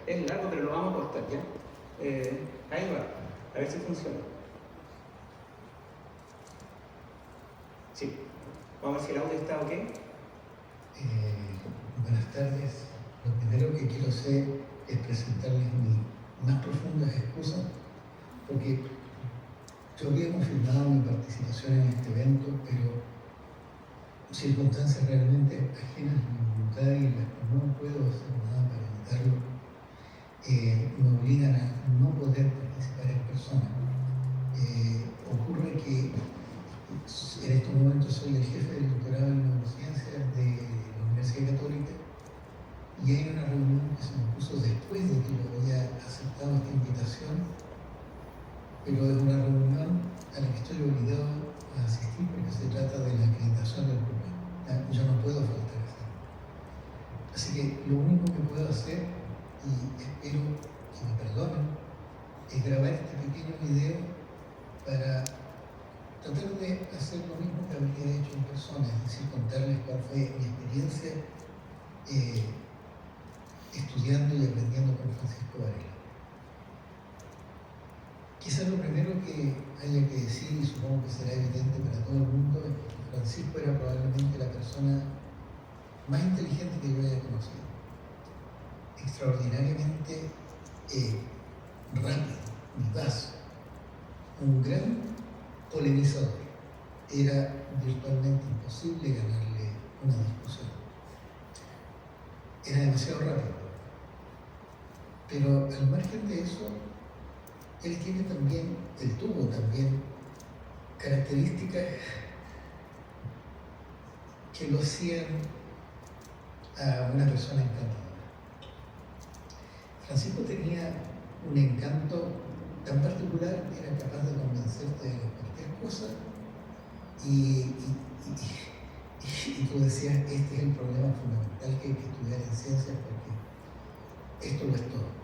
Es largo, pero lo vamos a cortar, ¿ya? Ahí va, a ver si funciona. Sí. Vamos a ver si el audio está ok. Buenas tardes. Lo primero que quiero hacer es presentarles mis más profundas excusas, porque yo había confirmado mi participación en este evento, pero circunstancias realmente ajenas a mi voluntad y las que no puedo hacer nada para evitarlo, me obligan a no poder participar en persona. Ocurre que en estos momentos soy el jefe del doctorado en neurociencias de la Universidad Católica y hay una reunión que se me puso después de que yo había aceptado esta invitación, pero es una reunión a la que estoy obligado a asistir porque se trata de la acreditación del programa. Yo no puedo faltar a eso. Así que lo único que puedo hacer, y espero que me perdonen, es grabar este pequeño video para tratar de hacer lo mismo que habría hecho en persona, es decir, contarles cuál fue mi experiencia estudiando y aprendiendo con Francisco Varela. Quizás lo primero que haya que decir, y supongo que será evidente para todo el mundo, es que Francisco era probablemente la persona más inteligente que yo haya conocido. Extraordinariamente rápido, vivaz, un gran polemizador. Era virtualmente imposible ganarle una discusión. Era demasiado rápido. Pero al margen de eso, él tuvo también características que lo hacían a una persona encantadora. Francisco tenía un encanto tan particular que era capaz de convencerte de cualquier cosa y tú decías, este es el problema fundamental que hay que estudiar en ciencias porque esto lo es todo.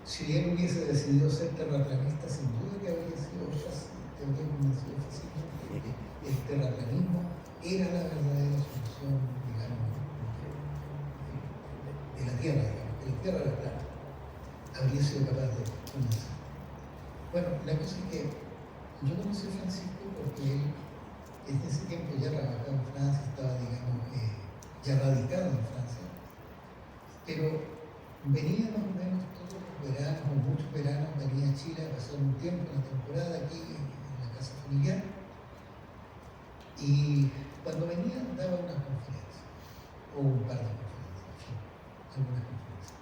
Si él hubiese decidido ser terraplanista, sin duda que habría sido te habría convencido fácilmente que el terraplanismo era la verdadera solución, digamos, de la Tierra, digamos, que la Tierra era plana. Habría sido capaz de convencer. Bueno, la cosa es que yo conocí a Francisco porque él desde ese tiempo ya trabajaba en Francia, estaba, digamos, ya radicado en Francia, pero venía más o menos todos los veranos, o muchos veranos, venía a Chile a pasar un tiempo, una temporada aquí en la casa familiar, y cuando venía daba unas conferencias, o un par de conferencias, en fin, algunas conferencias.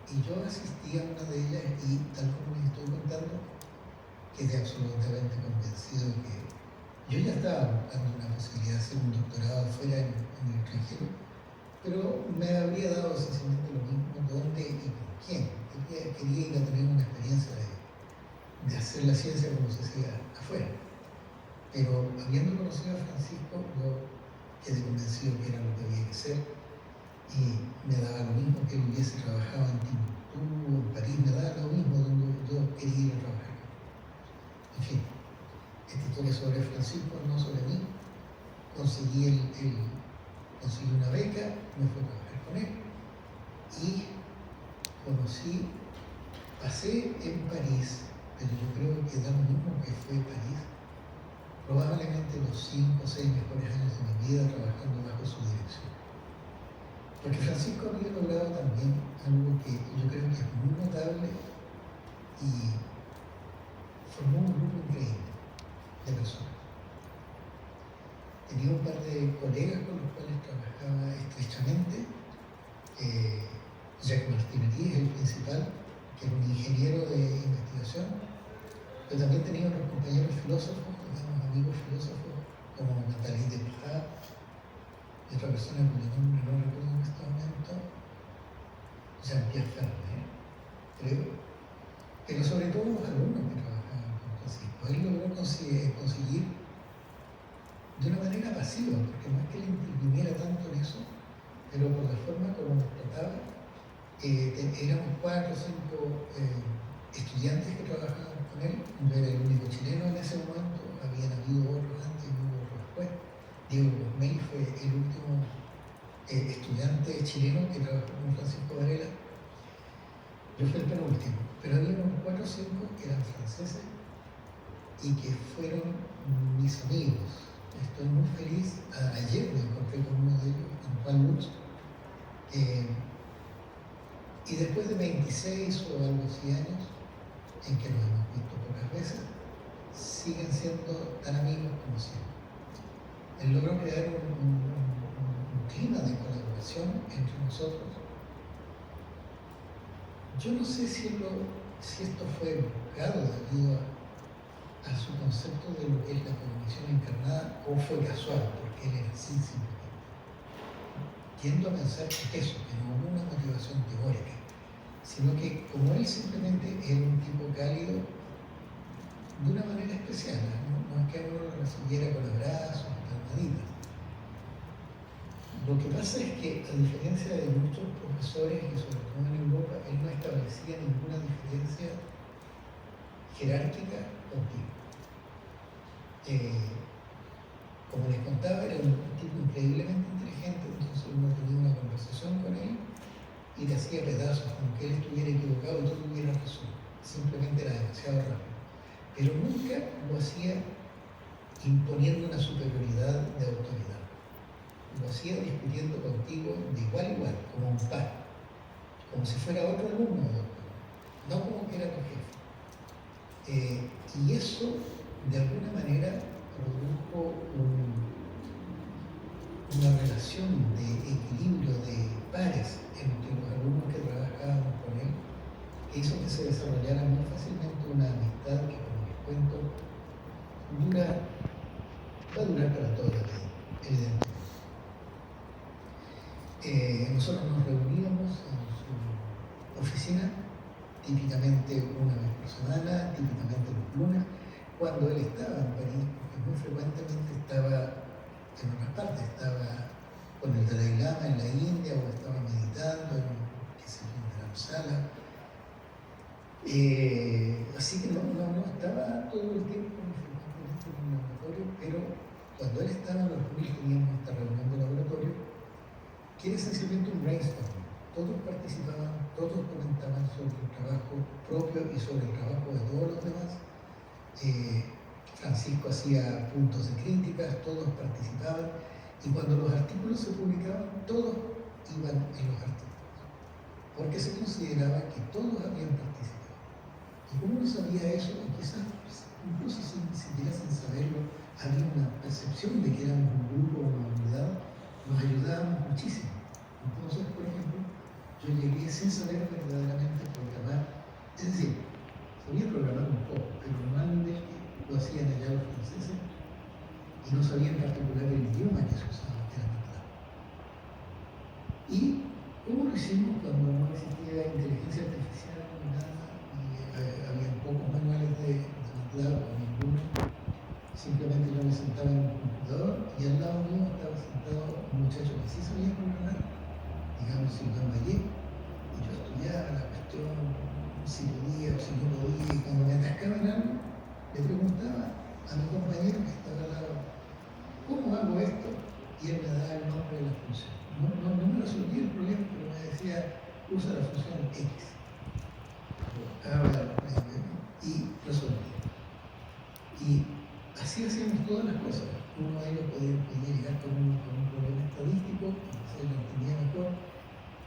Y yo asistí a una de ellas y, tal como les estoy contando, quedé absolutamente convencido de que yo ya estaba buscando una posibilidad de hacer un doctorado fuera en el extranjero, pero me habría dado sencillamente lo mismo dónde y con quién. Quería ir a tener una experiencia de hacer la ciencia como se hacía afuera. Pero habiendo conocido a Francisco, yo quedé convencido que era lo que había que hacer y me daba lo mismo que él hubiese trabajado en Timbuktu, en París, me daba lo mismo donde yo quería ir a trabajar. En fin, esta historia sobre Francisco, no sobre mí. Conseguí una beca, me fui a trabajar con él y pasé en París, pero yo creo que da lo mismo que fue París, probablemente los 5 o 6 mejores años de mi vida trabajando bajo su dirección. Porque Francisco había logrado también algo que yo creo que es muy notable y formó un grupo increíble de personas. Tenía un par de colegas con los cuales trabajaba estrechamente. Jacques Martinelli es el principal, que era un ingeniero de investigación, pero también tenía unos compañeros filósofos, digamos, amigos filósofos, como Nathalie Desprat, y otra persona cuyo nombre no recuerdo en este momento, Jean-Pierre Fernet, creo, pero sobre todo los alumnos que trabajaban con Francisco. Él logró conseguir de una manera pasiva, porque no es que él interviniera tanto en eso, pero por la forma como nos trataba, éramos 4 o 5 estudiantes que trabajaban con él. Yo era el único chileno en ese momento, habían habido otros antes y hubo otros después. Diego Cosmey fue el último estudiante chileno que trabajó con Francisco Varela. Yo fui el penúltimo, pero había unos 4 o 5 que eran franceses y que fueron mis amigos. Estoy muy feliz. Ayer me encontré con uno de ellos, Antoine Lutz, y después de 26 o algo así años, en que nos hemos visto pocas veces, siguen siendo tan amigos como siempre. Él logró crear un clima de colaboración entre nosotros. Yo no sé si esto fue buscado debido a su concepto de lo que es la cognición encarnada o fue casual, porque él era así simplemente. Tiendo a pensar que eso, que no hubo una motivación teórica, sino que como él simplemente era un tipo cálido de una manera especial, no es que uno lo recibiera con abrazos, palmaditas. Lo que pasa es que, a diferencia de muchos profesores, y sobre todo en Europa, él no establecía ninguna diferencia jerárquica contigo. Como les contaba, era un tipo increíblemente inteligente, entonces uno tenía una conversación con él y le hacía pedazos, aunque él estuviera equivocado y tú tuvieras razón. Simplemente era demasiado rápido. Pero nunca lo hacía imponiendo una superioridad de autoridad. Lo hacía discutiendo contigo de igual a igual, como un par, como si fuera otro alumno, no como que era tu jefe. Y eso, de alguna manera, produjo una relación de equilibrio de pares entre los alumnos que trabajábamos con él, que hizo que se desarrollara muy fácilmente una amistad que, como les cuento, va a durar para toda la vida, evidentemente. Nosotros nos reuníamos en su oficina, típicamente una vez por semana, típicamente los lunes, cuando él estaba en París, porque muy frecuentemente estaba en otras partes, estaba con el Dalai Lama en la India o estaba meditando en Dharamsala. Así que no estaba todo el tiempo frecuentemente en el laboratorio, pero cuando él estaba en los Ruiz teníamos esta reunión de laboratorio, que era esencialmente un brainstorming. Todos participaban, todos comentaban sobre el trabajo propio y sobre el trabajo de todos los demás. Francisco hacía puntos de críticas, todos participaban, y cuando los artículos se publicaban, todos iban en los artículos, porque se consideraba que todos habían participado. Y como uno sabía eso, y quizás incluso sin saberlo, había una percepción de que éramos un grupo o una unidad, nos ayudábamos muchísimo. Entonces, por ejemplo, yo llegué sin saber verdaderamente programar, es decir, sabía programar un poco, pero normalmente lo hacían allá los franceses y no sabía en particular el idioma que se usaba, que era MATLAB. ¿Y cómo lo hicimos cuando no existía inteligencia artificial ni nada y había pocos manuales de MATLAB o ninguno? Simplemente yo me sentaba en un computador y al lado mío estaba sentado un muchacho que sí sabía programar, digamos Sylvain Vallée, y yo estudiaba la cuestión, si podía o si no podía, y cuando me atascaba en algo, le preguntaba a mi compañero que estaba al lado, ¿cómo hago esto? Y él me daba el nombre de la función. No me resolvía el problema, pero me decía, usa la función X. Y resolvía. Y así hacíamos todas las cosas. Uno de ellos podía llegar con un problema estadístico, se lo entendía mejor,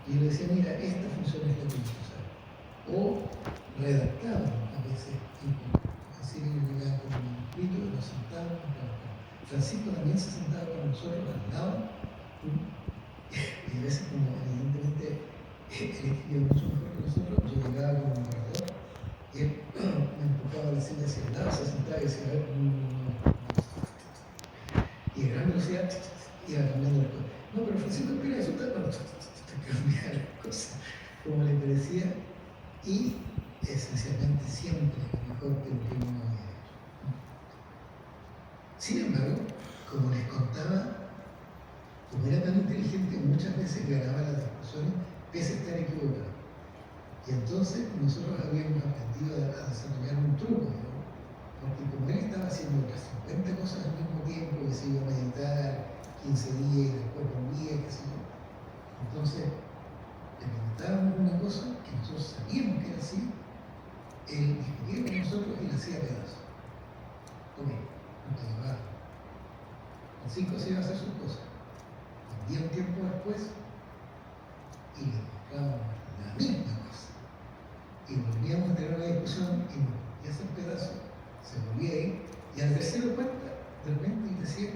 y yo le decía, mira, esta función es la que tienes que usar. O redactaban a veces, así que yo llegaba con un manuscrito y nos sentábamos a trabajar. Francisco también se sentaba con nosotros al lado, y a veces, como evidentemente él escribía mucho mejor que nosotros, yo llegaba con un narrador y él me empujaba la silla hacia el lado, se sentaba y decía, a ver, y a gran velocidad iba cambiando las cosas. No, pero Francisco, espera, eso está cuando cambiaba las cosas como le parecía, y esencialmente siempre mejor que lo que uno había hecho. Sin embargo, como les contaba, como era tan inteligente, muchas veces ganaba las discusiones pese a estar equivocado. Y entonces nosotros habíamos aprendido a desarrollar un truco, ¿no? Porque como él estaba haciendo otras 50 cosas al mismo tiempo, que se iba a meditar 15 días y después volvía, qué sé yo. Entonces, le preguntábamos una cosa que nosotros sabíamos que Francisco se iba a hacer sus cosas. Volvía un tiempo después y le mostrábamos la misma cosa. Y volvíamos a tener una discusión y ese pedazo se volvía a ir. Y al tercero cuenta, de repente, y decía,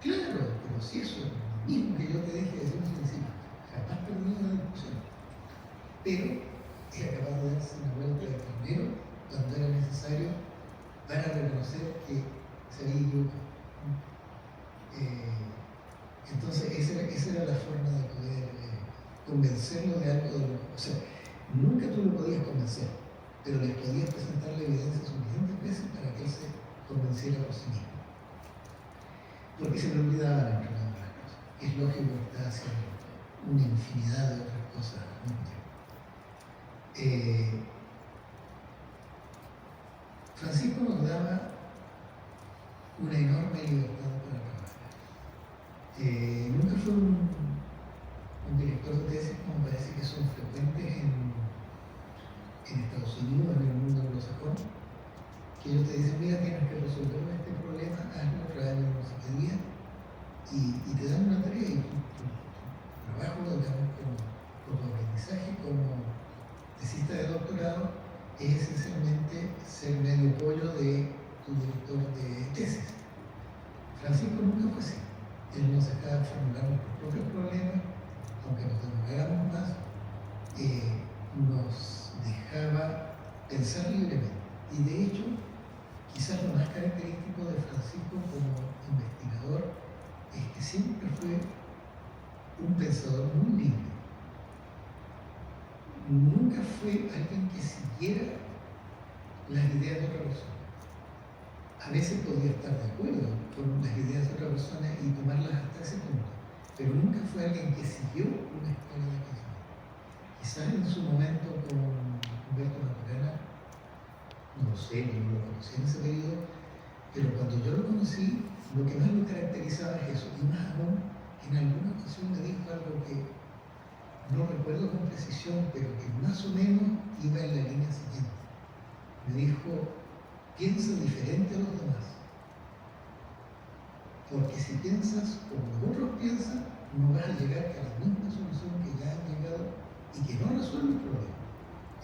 claro, pero si eso es lo mismo que yo te dije desde un principio, jamás perdí una discusión. Pero era capaz de darse una vuelta de primero cuando era necesario para reconocer que se había equivocado. Entonces esa era la forma de poder convencerlo de algo, o sea, nunca tú lo podías convencer, pero les podías presentar la evidencia suficientes veces para que él se convenciera por sí mismo. Porque se le olvidaban entre otras cosas. Es lógico que está haciendo una infinidad de otras cosas al mismo tiempo. Francisco nos daba una enorme libertad para trabajar. Nunca fue un director de tesis como parece que son frecuentes en Estados Unidos, en el mundo anglosajón, que ellos te dicen, mira, tienes que resolver este problema, hazlo, tráelo no sé qué día, y te dan una tarea y tu trabajo, digamos, como aprendizaje, como tesista de doctorado, es esencialmente ser medio pollo de tu director de tesis. Francisco nunca fue así. Él nos dejaba formular nuestros propios problemas, aunque nos demoráramos más, nos dejaba pensar libremente. Y de hecho, quizás lo más característico de Francisco como investigador es que siempre fue un pensador muy libre. Nunca fue alguien que siguiera las ideas de otra persona. A veces podía estar de acuerdo con las ideas de otra persona y tomarlas hasta ese punto, pero nunca fue alguien que siguió una escuela de pensamiento. Quizás en su momento con Humberto Maturana, no lo sé, yo no lo conocí en ese periodo, pero cuando yo lo conocí, lo que más lo caracterizaba es eso, y más aún, en alguna ocasión me dijo algo que no recuerdo con precisión, pero que más o menos iba en la línea siguiente. Me dijo, piensa diferente a los demás, porque si piensas como los otros piensan, no vas a llegar a la misma solución que ya han llegado y que no resuelve el problema.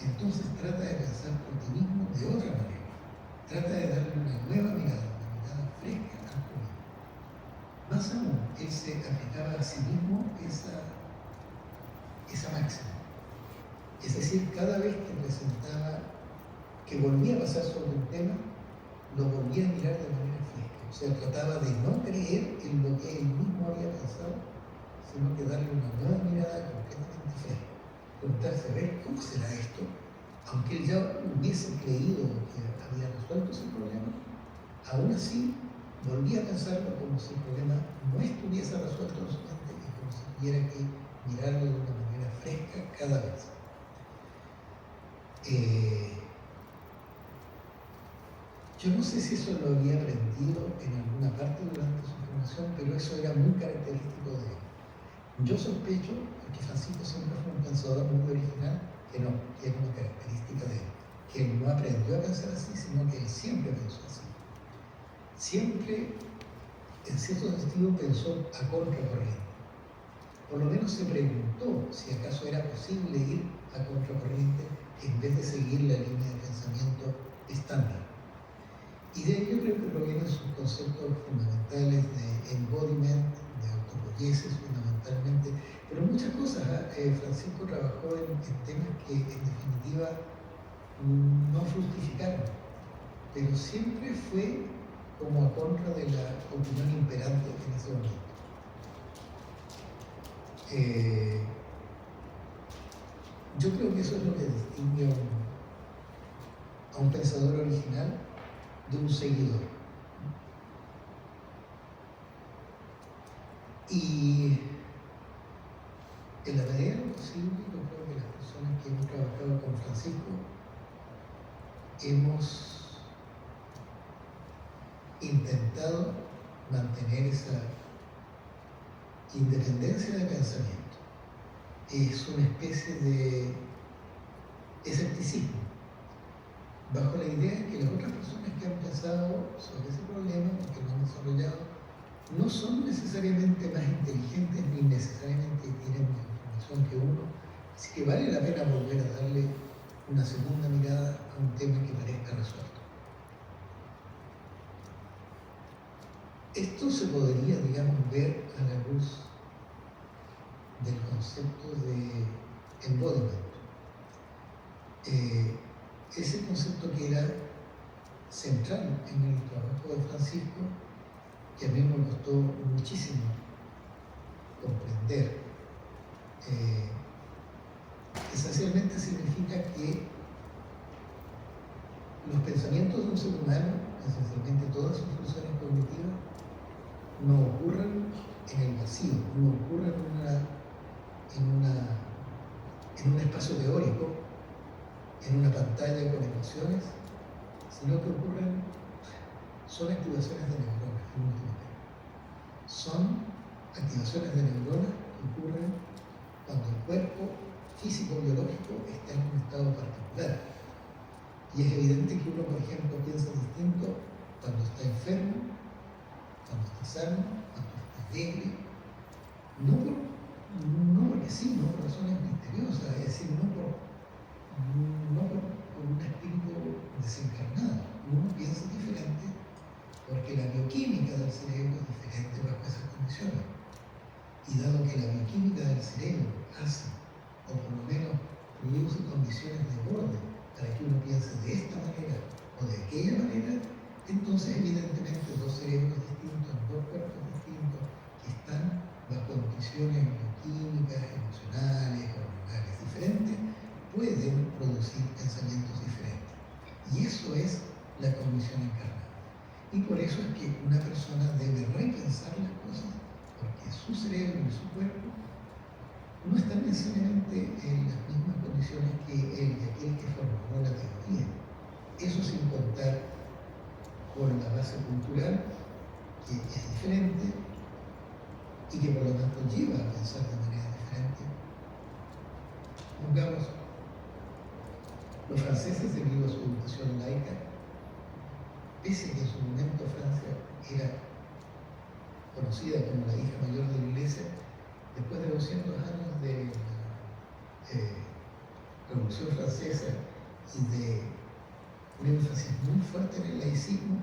Entonces trata de pensar por ti mismo de otra manera. Trata de darle una nueva mirada fresca al problema. Más aún, él se aplicaba a sí mismo esa máxima. Es decir, cada vez que presentaba, que volvía a pasar sobre un tema, lo volvía a mirar de manera fresca. O sea, trataba de no creer en lo que él mismo había pensado, sino que darle una nueva mirada completamente fresca. Preguntarse, a ver, ¿cómo será esto? Aunque él ya hubiese creído que había resuelto ese problema, aún así volvía a pensarlo como si el problema no estuviese resuelto lo suficiente y como si tuviera que mirarlo de una manera fresca cada vez. Yo no sé si eso lo había aprendido en alguna parte durante su formación, pero eso era muy característico de él. Yo sospecho, porque Francisco siempre fue un pensador muy original, que no, que es una característica de él, que él no aprendió a pensar así, sino que él siempre pensó así. Siempre, en cierto sentido, pensó a contracorriente. Por lo menos se preguntó si acaso era posible ir a contracorriente en vez de seguir la línea de pensamiento estándar. Y de ahí yo creo que provienen sus conceptos fundamentales de embodiment, de autopoiesis fundamentalmente, pero muchas cosas. Francisco trabajó en temas que en definitiva no fructificaron, pero siempre fue como a contra de la opinión imperante en ese momento. Yo creo que eso es lo que distingue a un pensador original de un seguidor. Y en la medida de lo posible, yo creo que las personas que hemos trabajado con Francisco hemos intentado mantener esa independencia de pensamiento. Es una especie de escepticismo, bajo la idea de que las otras personas que han pensado sobre ese problema, porque lo han desarrollado, no son necesariamente más inteligentes ni necesariamente tienen más información que uno, así que vale la pena volver a darle una segunda mirada a un tema que parezca resuelto. Esto se podría, digamos, ver a la luz del concepto de embodiment. Ese concepto que era central en el trabajo de Francisco, que a mí me costó muchísimo comprender. Esencialmente significa que los pensamientos de un ser humano, esencialmente todas sus funciones cognitivas, no ocurren en el vacío, no ocurren en un espacio teórico, en una pantalla con emociones, sino que son activaciones de neuronas, en última instancia. Son activaciones de neuronas que ocurren cuando el cuerpo físico-biológico está en un estado particular. Y es evidente que uno, por ejemplo, piensa distinto cuando está enfermo, cuando está sano, cuando está débil, no porque sí, no por razones misteriosas, es decir, no por un espíritu desencarnado. Uno piensa diferente porque la bioquímica del cerebro es diferente bajo esas condiciones. Y dado que la bioquímica del cerebro hace, o por lo menos produce condiciones de borde para que uno piense de esta manera o de aquella manera, entonces evidentemente dos cerebros distintos, dos cuerpos distintos, que están bajo condiciones bioquímicas, emocionales, hormonales diferentes, pueden producir pensamientos diferentes. Y eso es la condición encarnada. Y por eso es que una persona debe repensar las cosas, porque su cerebro y su cuerpo no están necesariamente en las mismas condiciones que el de aquel que formuló la teoría. Eso sin contar con la base cultural, que es diferente y que por lo tanto lleva a pensar de manera diferente. Pongamos, los franceses, debido a su educación laica, pese a que en su momento Francia era conocida como la hija mayor de la Iglesia, después de 200 años de Revolución Francesa y de un énfasis muy fuerte en el laicismo,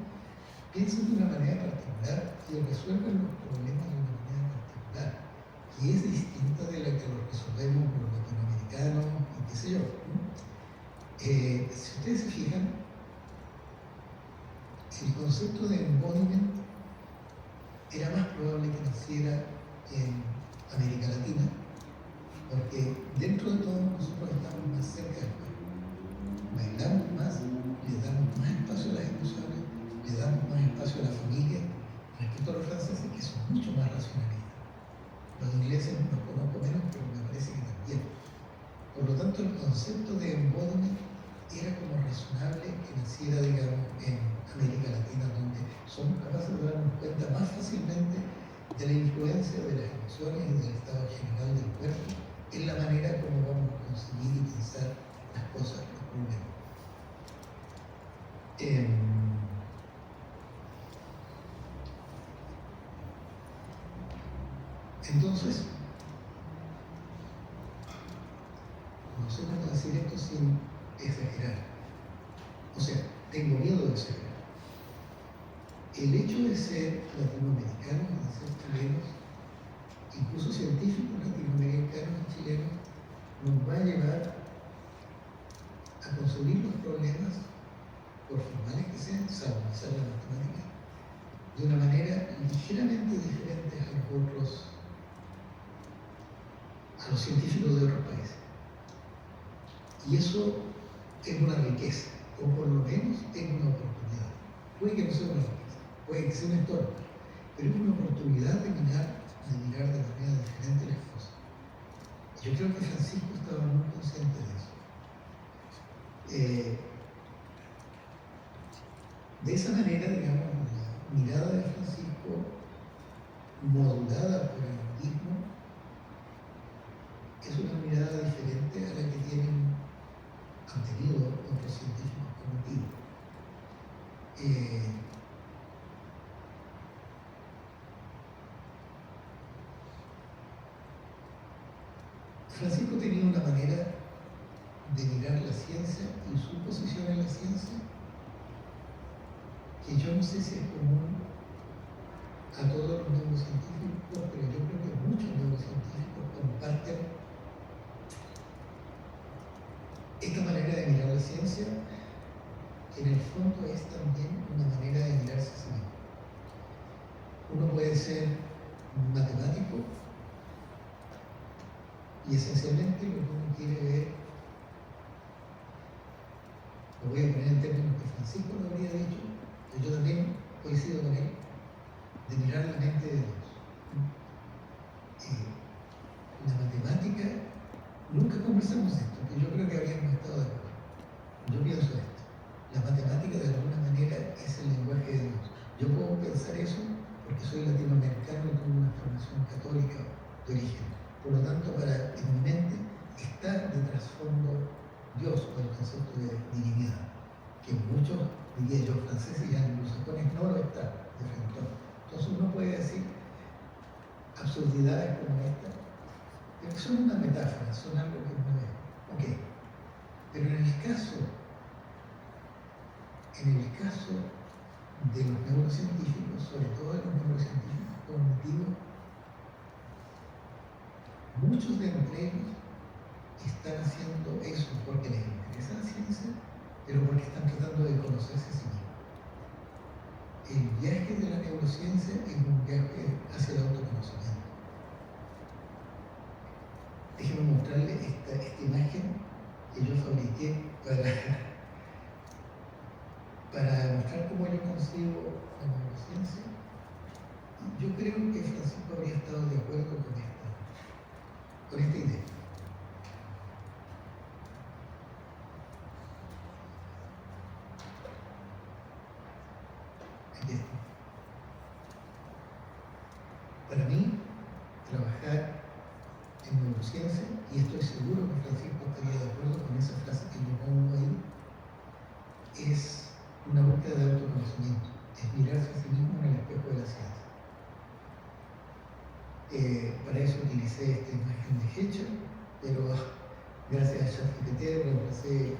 piensan de una manera particular y resuelven los problemas de una manera particular, que es distinta de la que los resolvemos los latinoamericanos y qué sé yo. Si ustedes se fijan, el concepto de embodiment era más probable que naciera en América Latina, porque dentro de todo nosotros estamos más cerca del cuerpo. Bailamos más, le damos más espacio a las emociones, le damos más espacio a la familia, respecto a los franceses que son mucho más racionalistas. Los ingleses los conozco menos, pero me parece que también. Por lo tanto, el concepto de embodiment era como razonable que naciera, digamos, en América Latina, donde somos capaces de darnos cuenta más fácilmente de la influencia de las emociones y del estado general del cuerpo en la manera como vamos a concebir y pensar las cosas, los problemas. Entonces, no sé cómo decir esto sin exagerar. O sea, tengo miedo de exagerar. El hecho de ser latinoamericanos, de ser chilenos, incluso científicos latinoamericanos y chilenos, nos va a llevar a concebir los problemas, por formales que sean, salvo usar la matemática, de una manera ligeramente diferente a los científicos de otros países. Y eso es una riqueza, o por lo menos es una oportunidad. Puede que no sea una riqueza, puede que sea un estorbo, pero es una oportunidad de mirar de manera diferente las cosas. Yo creo que Francisco estaba muy consciente de eso. De esa manera, digamos, la mirada de Francisco, modulada por el budismo, es una mirada diferente a la que han tenido otros científicos cognitivos. Francisco tenía una manera de mirar la ciencia y su posición en la ciencia que yo no sé si es común a todos los neurocientíficos, pero yo creo que muchos neurocientíficos comparten esta manera de mirar la ciencia, que en el fondo es también una manera de mirarse a sí mismo. Uno puede ser matemático y esencialmente lo que uno quiere ver, lo voy a poner en términos que Francisco lo habría dicho, que yo también coincido con él, de mirar la mente de Dios. La matemática, nunca conversamos de esto, que yo creo que habríamos estado de acuerdo. Yo pienso esto, la matemática de alguna manera es el lenguaje de Dios. Yo puedo pensar eso porque soy latinoamericano y tengo una formación católica de origen. Por lo tanto, en mi mente está de trasfondo Dios o el concepto de divinidad, que muchos, diría yo, franceses y anglosajones no lo está de frente. Entonces uno puede decir absurdidades como esta, pero son una metáfora, son algo que uno ve. Ok, pero en el caso de los neurocientíficos, sobre todo de los neurocientíficos cognitivos, muchos de entre ellos están haciendo eso porque les interesa la ciencia, pero porque están tratando de conocerse a sí mismos. El viaje de la neurociencia es un viaje hacia el autoconocimiento. Déjenme mostrarle esta imagen que yo fabriqué para mostrar cómo yo concibo la neurociencia. Yo creo que Francisco habría estado de acuerdo con esta idea. Aquí está. Para mí, trabajar en neurociencia, y estoy seguro que Francisco estaría de acuerdo con esa frase que yo pongo ahí, es una búsqueda de autoconocimiento, es mirarse a sí mismo en el espejo de la ciencia. Para eso utilicé esta imagen de Hecher, pero gracias a ChatGPT reemplacé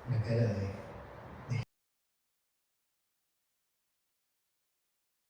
una cara de